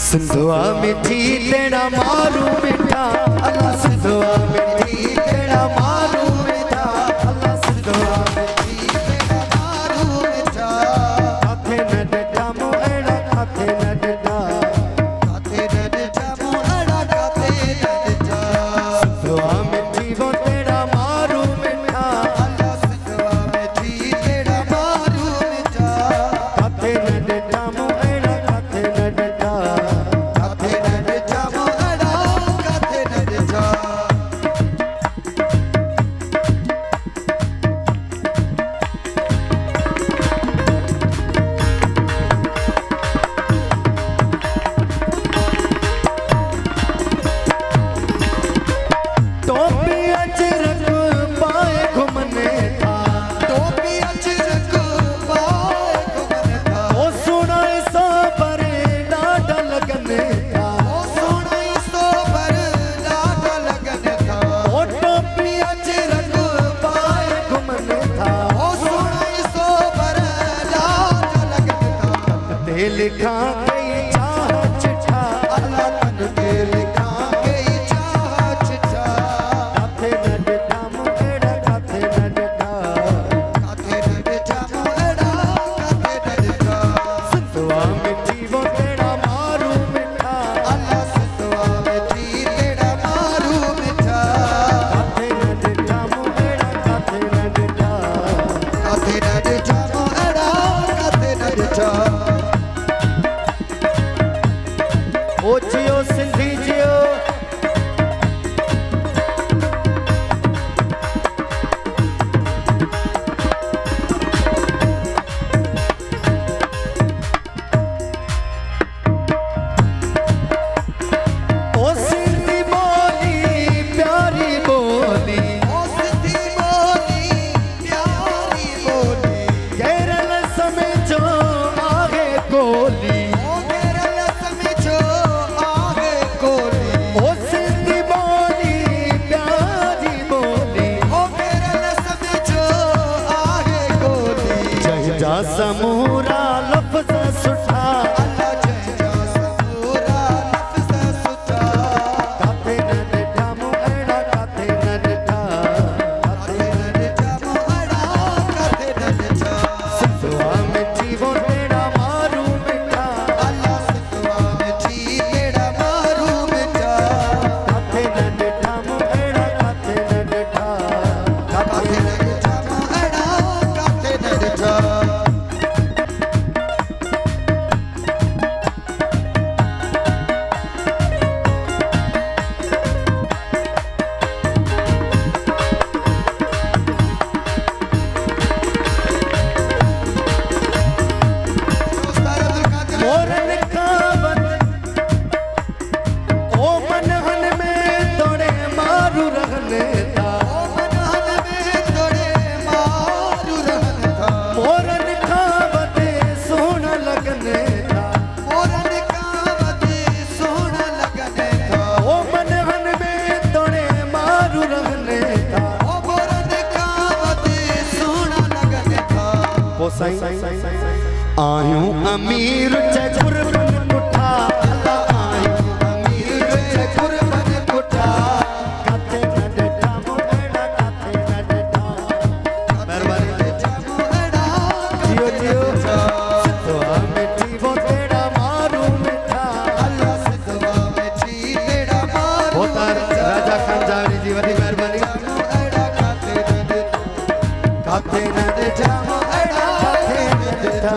सिंधुआ मिठी तेरा मारू मिठा अल्लाह सिंधुआ मिठी तेरा मारू मिठा अल्लाह सिंधुआ मिठी तेरा मारू मिठा काथे न डटा मुएड़ा काथे न डटा मुएड़ा काथे न डटा सिंधुआ मिठी वो तेरा मारू मिठा अल्लाह सिंधुआ मिठी तेरा मारू मिठा काथे न डटा मुएड़ा काथे न डटा लिखा गई चाह चिट्ठा अल्लाह तन के लिखा गई चाह चिट्ठा काथे न डटा मुएड़ा काथे न डटा मुएड़ा काथे न डटा सिंधुआ मिठी वो तेरा मारू मिठा अल्लाह सिंधुआ मिठी तेरा मारू मिठा काथे न डटा मुएड़ा काथे न डटा मुएड़ा काथे न डटा ओ जियो सिंधी जियो ओ सिंधी बोली प्यारी बोली ओ सिंधी बोली प्यारी बोली केरल समझो आगे गोली समूरा लफ्ज़ सुठा अल्लाह जा समूरा लफ्ज़ सुठा काथे न डटा मुएड़ा काथे न डटा मुएड़ा काथे न डटा सिंधुआ मिठी वो तेरा मारू मिठा अल्लाह सिंधुआ मिठी तेरा मारू मिठा काथे न डटा मुएड़ा काथे न डटा मुएड़ा काथे न डटा आयूं अमीर गुरबन कुठा अल्लाह आयूं अमीर गुरबन कुठा काथे न डटा मुएड़ा काथे न डटा मेहरबानी डटा मुएड़ा जियो जियो सिंधुआ मिठी वो तेरा मारू मिठा अल्लाह सिंधुआ मिठी तेरा मारू वो तार राजा खान जावरी जी वडी मेहरबानी मुएड़ा काथे न डटा मुएड़ा काथे न डटा